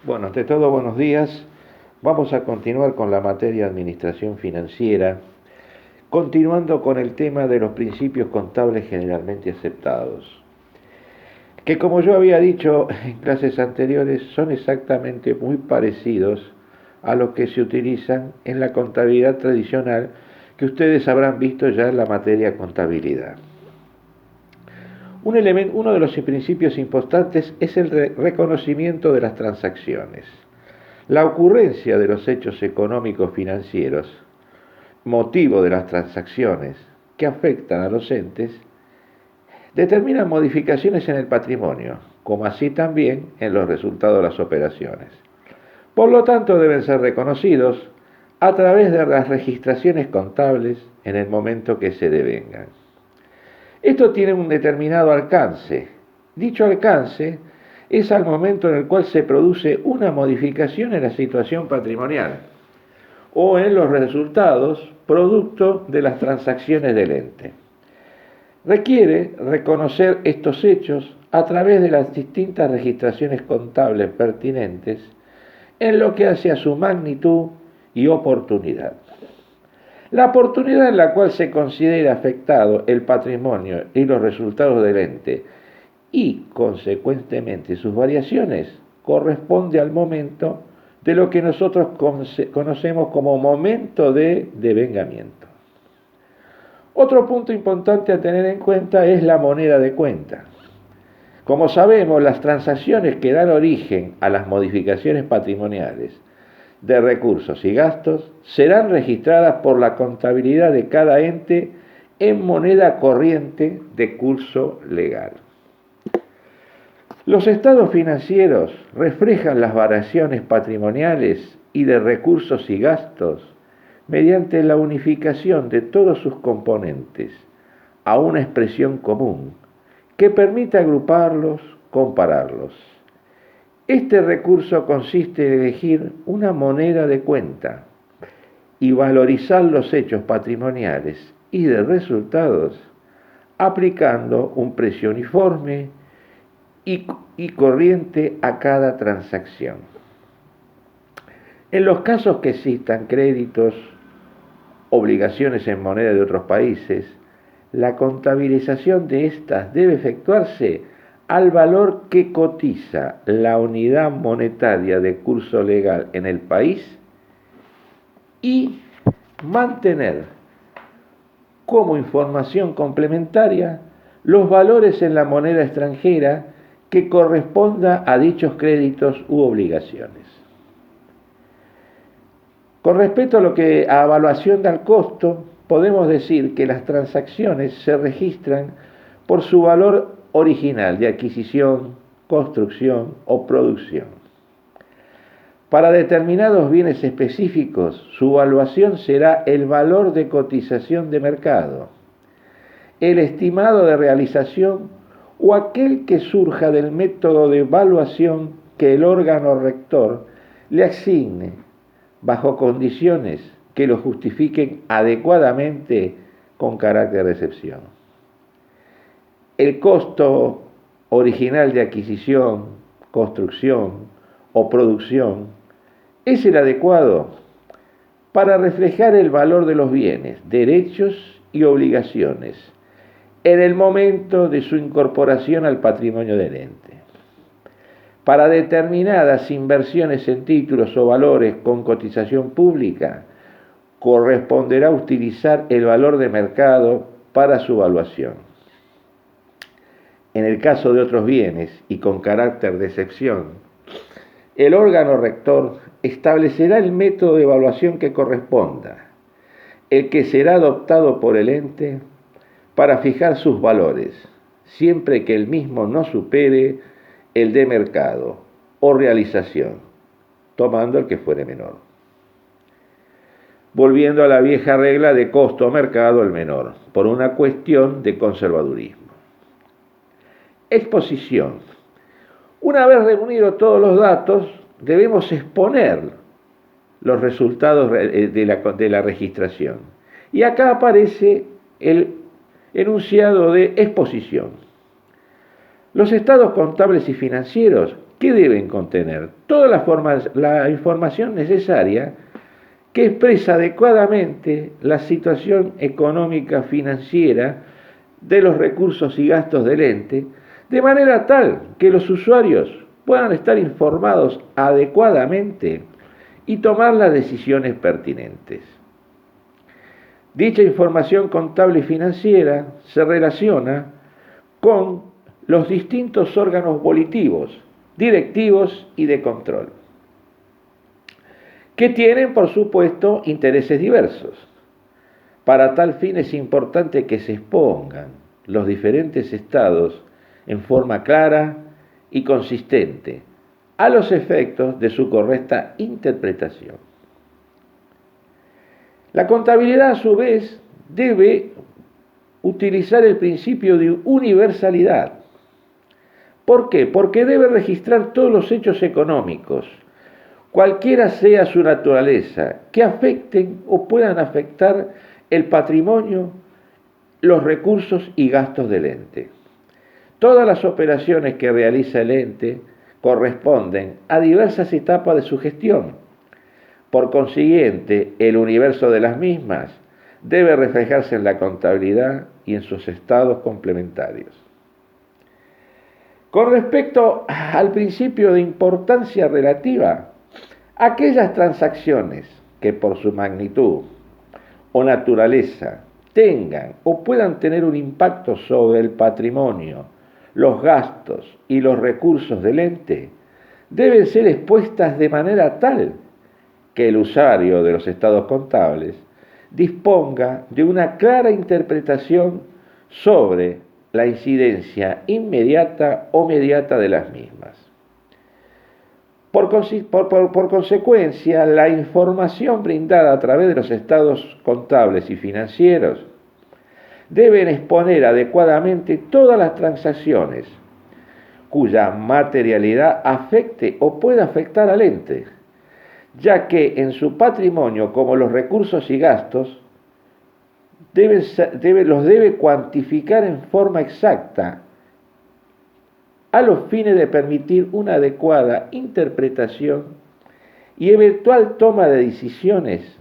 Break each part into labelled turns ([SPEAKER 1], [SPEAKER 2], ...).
[SPEAKER 1] Bueno, ante todo, buenos días. Vamos a continuar con la materia de administración financiera, continuando con el tema de los principios contables generalmente aceptados, que como yo había dicho en clases anteriores, son exactamente muy parecidos a los que se utilizan en la contabilidad tradicional que ustedes habrán visto ya en la materia contabilidad. Uno de los principios importantes es el reconocimiento de las transacciones. La ocurrencia de los hechos económicos financieros, motivo de las transacciones que afectan a los entes, determinan modificaciones en el patrimonio, como así también en los resultados de las operaciones. Por lo tanto, deben ser reconocidos a través de las registraciones contables en el momento que se devengan. Esto tiene un determinado alcance. Dicho alcance es al momento en el cual se produce una modificación en la situación patrimonial o en los resultados producto de las transacciones del ente. Requiere reconocer estos hechos a través de las distintas registraciones contables pertinentes en lo que hace a su magnitud y oportunidad. La oportunidad en la cual se considera afectado el patrimonio y los resultados del ente y, consecuentemente, sus variaciones corresponde al momento de lo que nosotros conocemos como momento de devengamiento. Otro punto importante a tener en cuenta es la moneda de cuenta. Como sabemos, las transacciones que dan origen a las modificaciones patrimoniales de recursos y gastos serán registradas por la contabilidad de cada ente en moneda corriente de curso legal. Los estados financieros reflejan las variaciones patrimoniales y de recursos y gastos mediante la unificación de todos sus componentes a una expresión común que permite agruparlos, compararlos. Este recurso consiste en elegir una moneda de cuenta y valorizar los hechos patrimoniales y de resultados aplicando un precio uniforme y corriente a cada transacción. En los casos que existan créditos, obligaciones en moneda de otros países, la contabilización de estas debe efectuarse al valor que cotiza la unidad monetaria de curso legal en el país y mantener como información complementaria los valores en la moneda extranjera que corresponda a dichos créditos u obligaciones. Con respecto a evaluación del costo, podemos decir que las transacciones se registran por su valor original de adquisición, construcción o producción. Para determinados bienes específicos, su evaluación será el valor de cotización de mercado, el estimado de realización o aquel que surja del método de evaluación que el órgano rector le asigne bajo condiciones que lo justifiquen adecuadamente con carácter de excepción. El costo original de adquisición, construcción o producción es el adecuado para reflejar el valor de los bienes, derechos y obligaciones en el momento de su incorporación al patrimonio del ente. Para determinadas inversiones en títulos o valores con cotización pública, corresponderá utilizar el valor de mercado para su evaluación. En el caso de otros bienes y con carácter de excepción, el órgano rector establecerá el método de evaluación que corresponda, el que será adoptado por el ente para fijar sus valores, siempre que el mismo no supere el de mercado o realización, tomando el que fuere menor. Volviendo a la vieja regla de costo o mercado el menor, por una cuestión de conservadurismo. Exposición. Una vez reunidos todos los datos, debemos exponer los resultados de la registración. Y acá aparece el enunciado de exposición. Los estados contables y financieros ¿Qué deben contener? Toda la información necesaria que expresa adecuadamente la situación económica financiera de los recursos y gastos del ente, de manera tal que los usuarios puedan estar informados adecuadamente y tomar las decisiones pertinentes. Dicha información contable y financiera se relaciona con los distintos órganos volitivos, directivos y de control, que tienen, por supuesto, intereses diversos. Para tal fin es importante que se expongan los diferentes estados en forma clara y consistente a los efectos de su correcta interpretación. La contabilidad, a su vez, debe utilizar el principio de universalidad. ¿Por qué? Porque debe registrar todos los hechos económicos, cualquiera sea su naturaleza, que afecten o puedan afectar el patrimonio, los recursos y gastos del ente. Todas las operaciones que realiza el ente corresponden a diversas etapas de su gestión. Por consiguiente, el universo de las mismas debe reflejarse en la contabilidad y en sus estados complementarios. Con respecto al principio de importancia relativa, aquellas transacciones que por su magnitud o naturaleza tengan o puedan tener un impacto sobre el patrimonio, los gastos y los recursos del ente, deben ser expuestas de manera tal que el usuario de los estados contables disponga de una clara interpretación sobre la incidencia inmediata o mediata de las mismas. Por consecuencia, la información brindada a través de los estados contables y financieros deben exponer adecuadamente todas las transacciones cuya materialidad afecte o pueda afectar al ente, ya que en su patrimonio, como los recursos y gastos, los debe cuantificar en forma exacta a los fines de permitir una adecuada interpretación y eventual toma de decisiones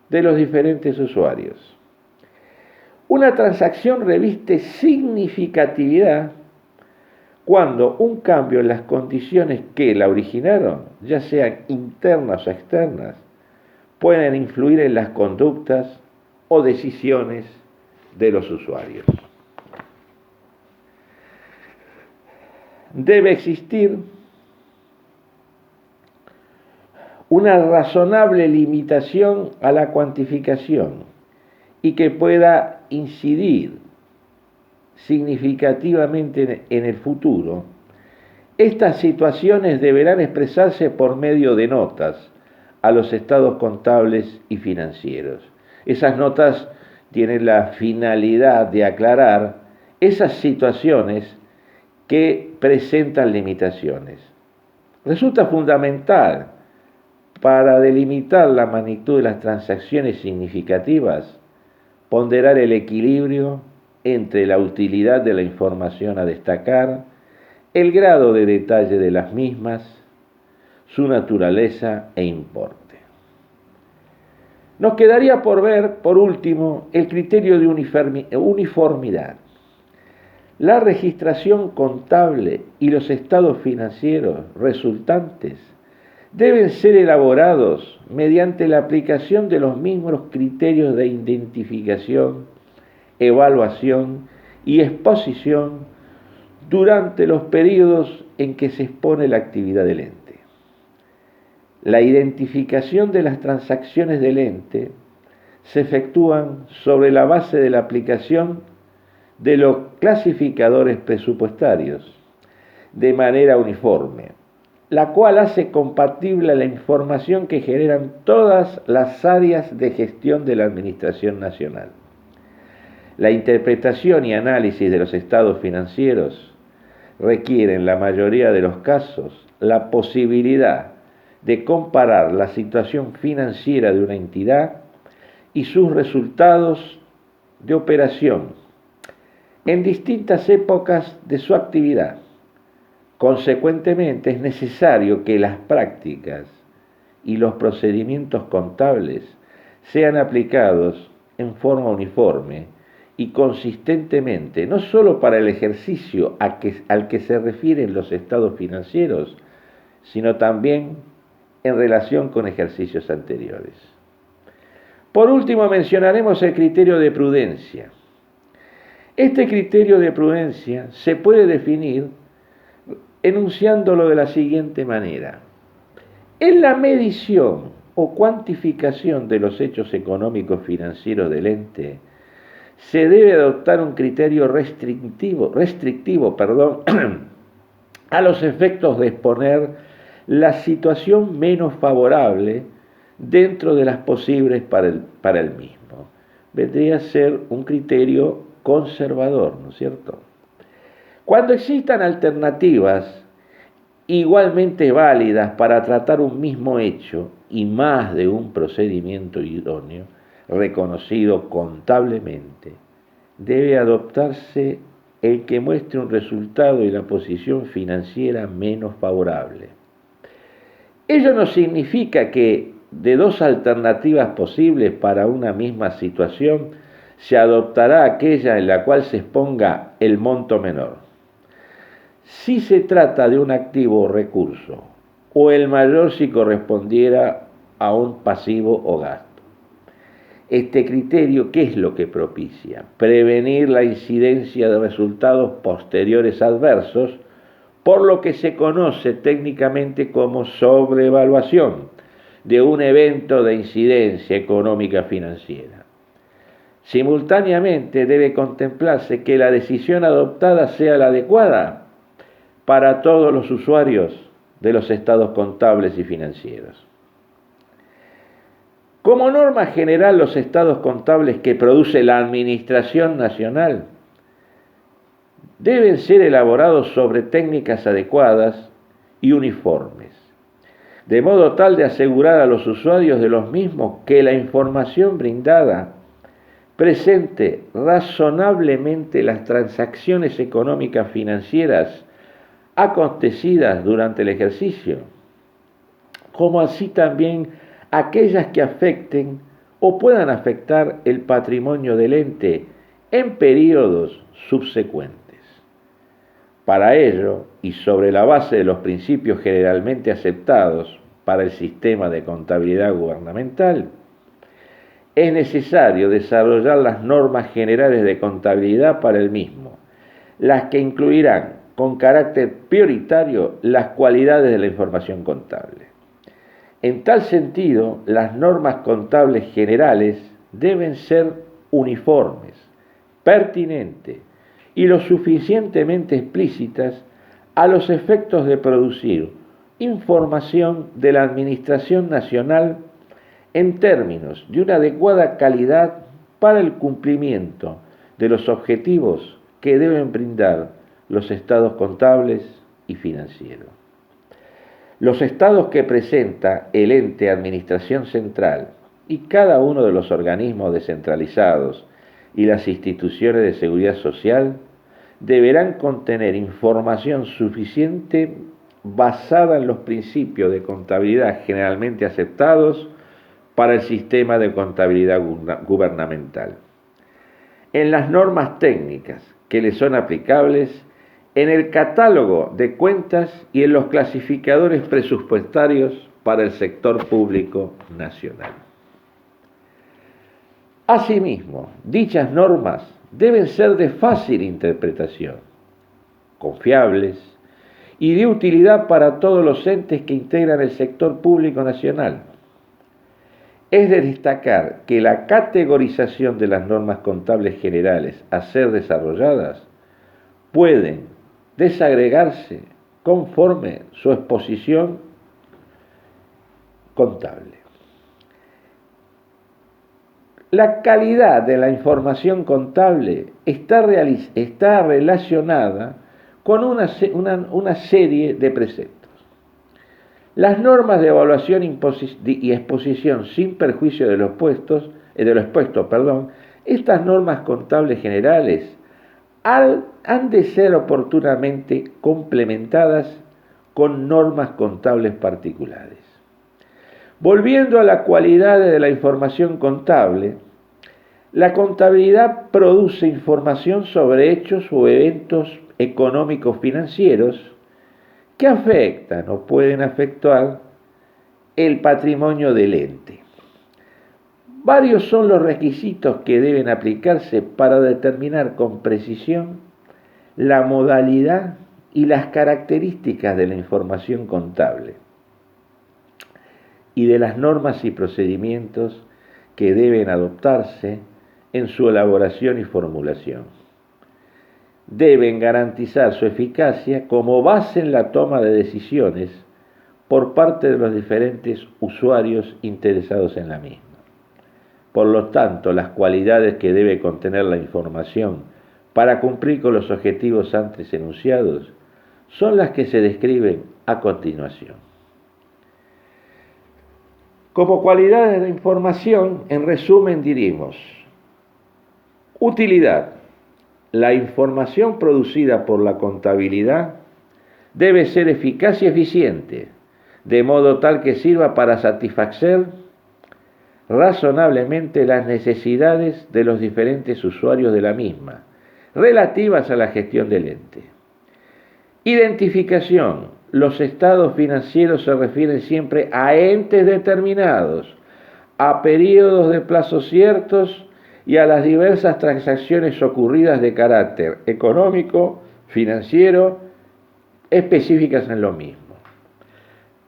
[SPEAKER 1] de los diferentes usuarios. Una transacción reviste significatividad cuando un cambio en las condiciones que la originaron, ya sean internas o externas, pueden influir en las conductas o decisiones de los usuarios. Debe existir una razonable limitación a la cuantificación y que pueda incidir significativamente en el futuro. Estas situaciones deberán expresarse por medio de notas a los estados contables y financieros. Esas notas tienen la finalidad de aclarar esas situaciones que presentan limitaciones. Resulta fundamental para delimitar la magnitud de las transacciones significativas ponderar el equilibrio entre la utilidad de la información a destacar, el grado de detalle de las mismas, su naturaleza e importe. Nos quedaría por ver, por último, el criterio de uniformidad. La registración contable y los estados financieros resultantes deben ser elaborados mediante la aplicación de los mismos criterios de identificación, evaluación y exposición durante los periodos en que se expone la actividad del ente. La identificación de las transacciones del ente se efectúan sobre la base de la aplicación de los clasificadores presupuestarios de manera uniforme, la cual hace compatible la información que generan todas las áreas de gestión de la Administración Nacional. La interpretación y análisis de los estados financieros requiere en la mayoría de los casos la posibilidad de comparar la situación financiera de una entidad y sus resultados de operación en distintas épocas de su actividad, Consecuentemente, es necesario que las prácticas y los procedimientos contables sean aplicados en forma uniforme y consistentemente, no sólo para el ejercicio al que se refieren los estados financieros, sino también en relación con ejercicios anteriores. Por último, mencionaremos el criterio de prudencia. Este criterio de prudencia se puede definir enunciándolo de la siguiente manera. En la medición o cuantificación de los hechos económicos financieros del ente, se debe adoptar un criterio restrictivo, a los efectos de exponer la situación menos favorable dentro de las posibles para el mismo. Vendría a ser un criterio conservador, ¿no es cierto? Cuando existan alternativas igualmente válidas para tratar un mismo hecho y más de un procedimiento idóneo, reconocido contablemente, debe adoptarse el que muestre un resultado y la posición financiera menos favorable. Ello no significa que de dos alternativas posibles para una misma situación se adoptará aquella en la cual se exponga el monto menor. Si se trata de un activo o recurso, o el mayor si correspondiera a un pasivo o gasto. Este criterio, ¿qué es lo que propicia? Prevenir la incidencia de resultados posteriores adversos, por lo que se conoce técnicamente como sobrevaluación de un evento de incidencia económica financiera. Simultáneamente debe contemplarse que la decisión adoptada sea la adecuada para todos los usuarios de los estados contables y financieros. Como norma general, los estados contables que produce la Administración Nacional deben ser elaborados sobre técnicas adecuadas y uniformes, de modo tal de asegurar a los usuarios de los mismos que la información brindada presente razonablemente las transacciones económicas financieras acontecidas durante el ejercicio, como así también aquellas que afecten o puedan afectar el patrimonio del ente en periodos subsecuentes. Para ello, y sobre la base de los principios generalmente aceptados para el sistema de contabilidad gubernamental, es necesario desarrollar las normas generales de contabilidad para el mismo, las que incluirán con carácter prioritario las cualidades de la información contable. En tal sentido, las normas contables generales deben ser uniformes, pertinentes y lo suficientemente explícitas a los efectos de producir información de la Administración Nacional en términos de una adecuada calidad para el cumplimiento de los objetivos que deben brindar los estados contables y financieros. Los estados que presenta el ente Administración Central y cada uno de los organismos descentralizados y las instituciones de seguridad social deberán contener información suficiente basada en los principios de contabilidad generalmente aceptados para el sistema de contabilidad gubernamental. En las normas técnicas que le son aplicables, en el catálogo de cuentas y en los clasificadores presupuestarios para el sector público nacional. Asimismo, dichas normas deben ser de fácil interpretación, confiables y de utilidad para todos los entes que integran el sector público nacional. Es de destacar que la categorización de las normas contables generales a ser desarrolladas pueden desagregarse conforme su exposición contable. La calidad de la información contable está relacionada con una serie de preceptos. Las normas de evaluación y exposición sin perjuicio de lo expuesto, estas normas contables generales han de ser oportunamente complementadas con normas contables particulares. Volviendo a la cualidad de la información contable, la contabilidad produce información sobre hechos o eventos económicos financieros que afectan o pueden afectar el patrimonio del ente. Varios son los requisitos que deben aplicarse para determinar con precisión la modalidad y las características de la información contable y de las normas y procedimientos que deben adoptarse en su elaboración y formulación. Deben garantizar su eficacia como base en la toma de decisiones por parte de los diferentes usuarios interesados en la misma. Por lo tanto, las cualidades que debe contener la información para cumplir con los objetivos antes enunciados son las que se describen a continuación. Como cualidades de la información, en resumen diríamos: utilidad. La información producida por la contabilidad debe ser eficaz y eficiente, de modo tal que sirva para satisfacer razonablemente las necesidades de los diferentes usuarios de la misma, relativas a la gestión del ente. Identificación. Los estados financieros se refieren siempre a entes determinados, a periodos de plazos ciertos y a las diversas transacciones ocurridas de carácter económico, financiero, específicas en lo mismo.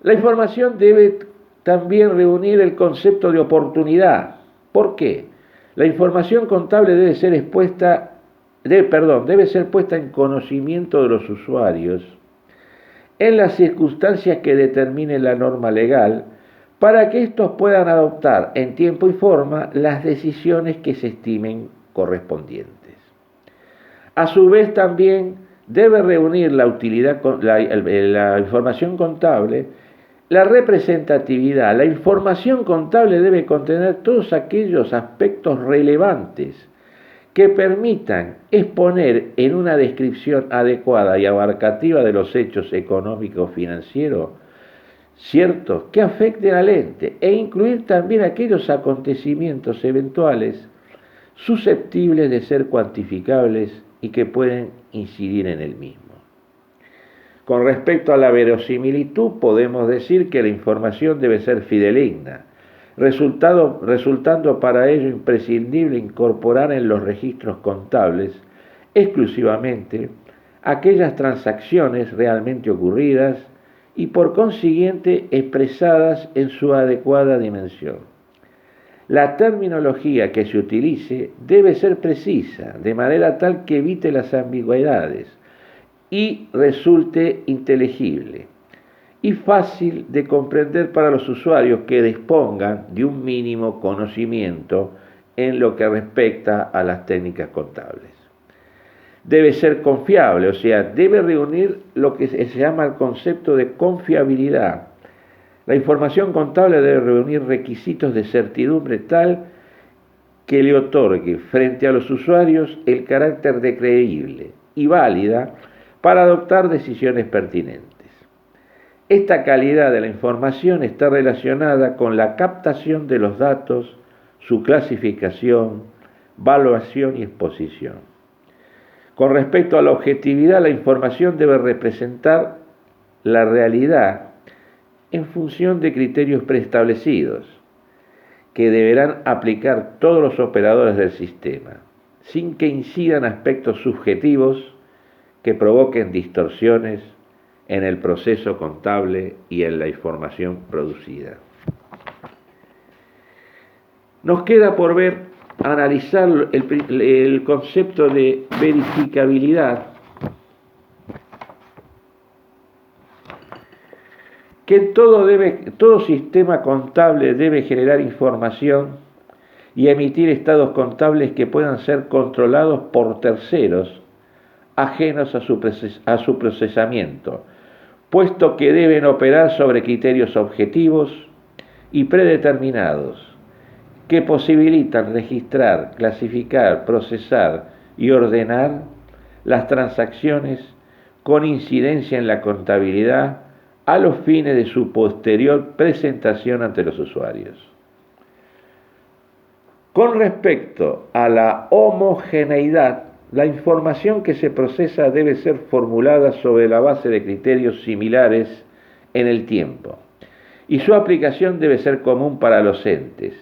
[SPEAKER 1] La información debe también reunir el concepto de oportunidad. ¿Por qué? La información contable debe ser puesta en conocimiento de los usuarios en las circunstancias que determine la norma legal, para que éstos puedan adoptar en tiempo y forma las decisiones que se estimen correspondientes. A su vez también debe reunir la información contable, la representatividad. La información contable debe contener todos aquellos aspectos relevantes que permitan exponer en una descripción adecuada y abarcativa de los hechos económicos financieros ciertos que afecten al ente, e incluir también aquellos acontecimientos eventuales susceptibles de ser cuantificables y que pueden incidir en el mismo. Con respecto a la verosimilitud, podemos decir que la información debe ser fidedigna, resultando para ello imprescindible incorporar en los registros contables exclusivamente aquellas transacciones realmente ocurridas y por consiguiente expresadas en su adecuada dimensión. La terminología que se utilice debe ser precisa, de manera tal que evite las ambigüedades y resulte inteligible y fácil de comprender para los usuarios que dispongan de un mínimo conocimiento en lo que respecta a las técnicas contables. Debe ser confiable, o sea, debe reunir lo que se llama el concepto de confiabilidad. La información contable debe reunir requisitos de certidumbre tal que le otorgue frente a los usuarios el carácter de creíble y válida para adoptar decisiones pertinentes. Esta calidad de la información está relacionada con la captación de los datos, su clasificación, evaluación y exposición. Con respecto a la objetividad, la información debe representar la realidad en función de criterios preestablecidos que deberán aplicar todos los operadores del sistema, sin que incidan aspectos subjetivos que provoquen distorsiones en el proceso contable y en la información producida. Nos queda por analizar el concepto de verificabilidad, que todo sistema contable debe generar información y emitir estados contables que puedan ser controlados por terceros ajenos a su procesamiento, puesto que deben operar sobre criterios objetivos y predeterminados que posibilitan registrar, clasificar, procesar y ordenar las transacciones con incidencia en la contabilidad a los fines de su posterior presentación ante los usuarios. Con respecto a la homogeneidad, la información que se procesa debe ser formulada sobre la base de criterios similares en el tiempo, y su aplicación debe ser común para los entes,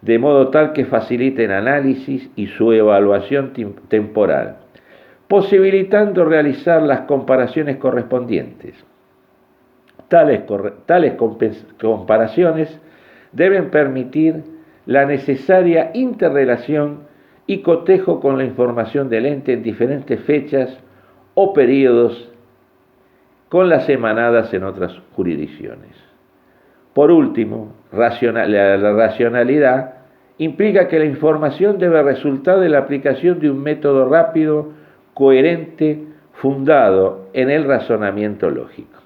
[SPEAKER 1] de modo tal que faciliten análisis y su evaluación temporal, posibilitando realizar las comparaciones correspondientes. Tales comparaciones deben permitir la necesaria interrelación y cotejo con la información del ente en diferentes fechas o periodos con las emanadas en otras jurisdicciones. Por último, la racionalidad implica que la información debe resultar de la aplicación de un método rápido, coherente, fundado en el razonamiento lógico.